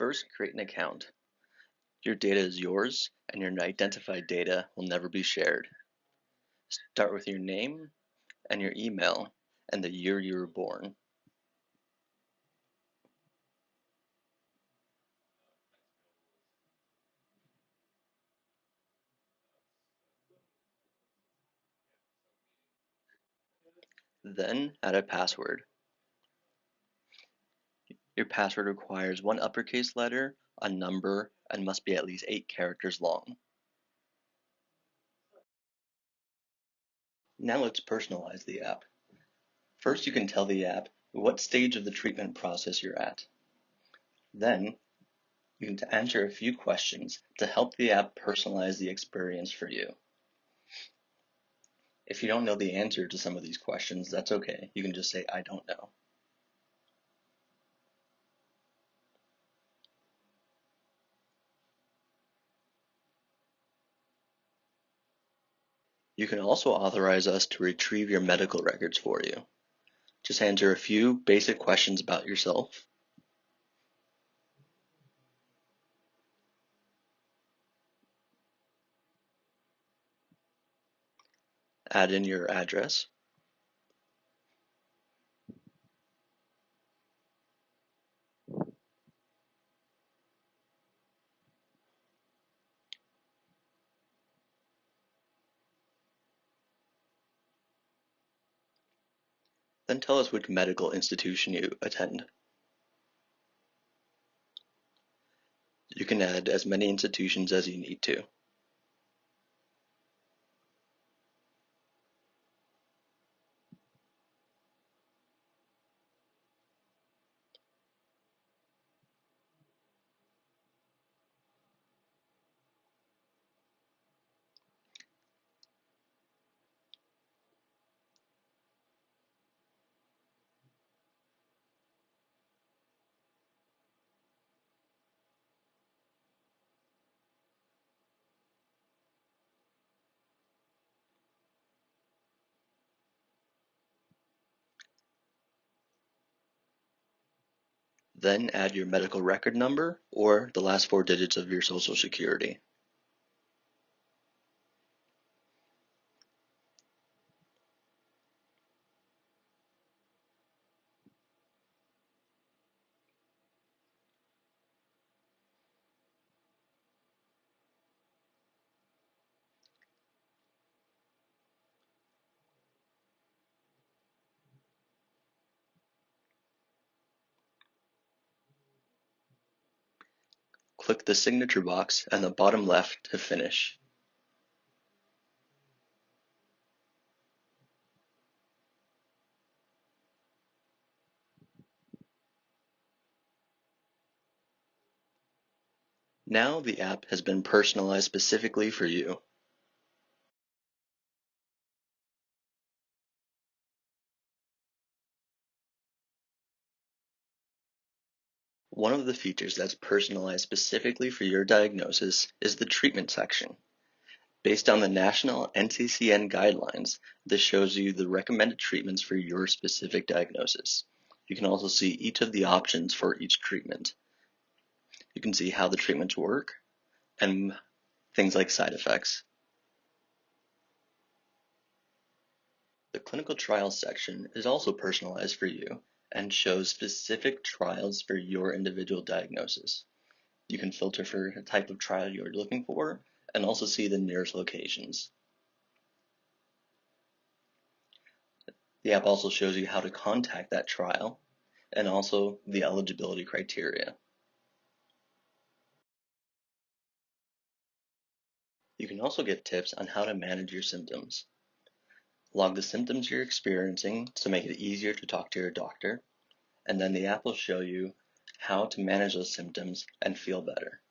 First, create an account. Your data is yours, and your identified data will never be shared. Start with your name and your email and the year you were born. Then add a password. Your password requires one uppercase letter, a number, and must be at least 8 characters long. Now let's personalize the app. First, you can tell the app what stage of the treatment process you're at. Then, you can answer a few questions to help the app personalize the experience for you. If you don't know the answer to some of these questions, that's okay. You can just say, I don't know. You can also authorize us to retrieve your medical records for you. Just answer a few basic questions about yourself. Add in your address. Then tell us which medical institution you attend. You can add as many institutions as you need to. Then add your medical record number or the last 4 digits of your social security. Click the signature box on the bottom left to finish. Now the app has been personalized specifically for you. One of the features that's personalized specifically for your diagnosis is the treatment section. Based on the national NCCN guidelines, this shows you the recommended treatments for your specific diagnosis. You can also see each of the options for each treatment. You can see how the treatments work and things like side effects. The clinical trials section is also personalized for you and shows specific trials for your individual diagnosis. You can filter for the type of trial you're looking for and also see the nearest locations. The app also shows you how to contact that trial and also the eligibility criteria. You can also get tips on how to manage your symptoms. Log the symptoms you're experiencing to make it easier to talk to your doctor, and then the app will show you how to manage those symptoms and feel better.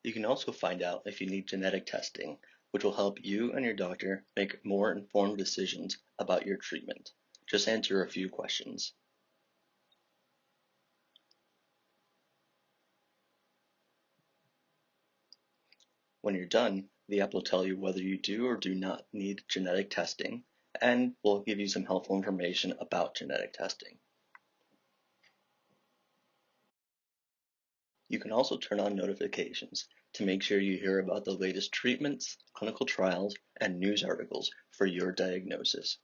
You can also find out if you need genetic testing, which will help you and your doctor make more informed decisions about your treatment. Just answer a few questions. When you're done, the app will tell you whether you do or do not need genetic testing, and will give you some helpful information about genetic testing. You can also turn on notifications to make sure you hear about the latest treatments, clinical trials, and news articles for your diagnosis.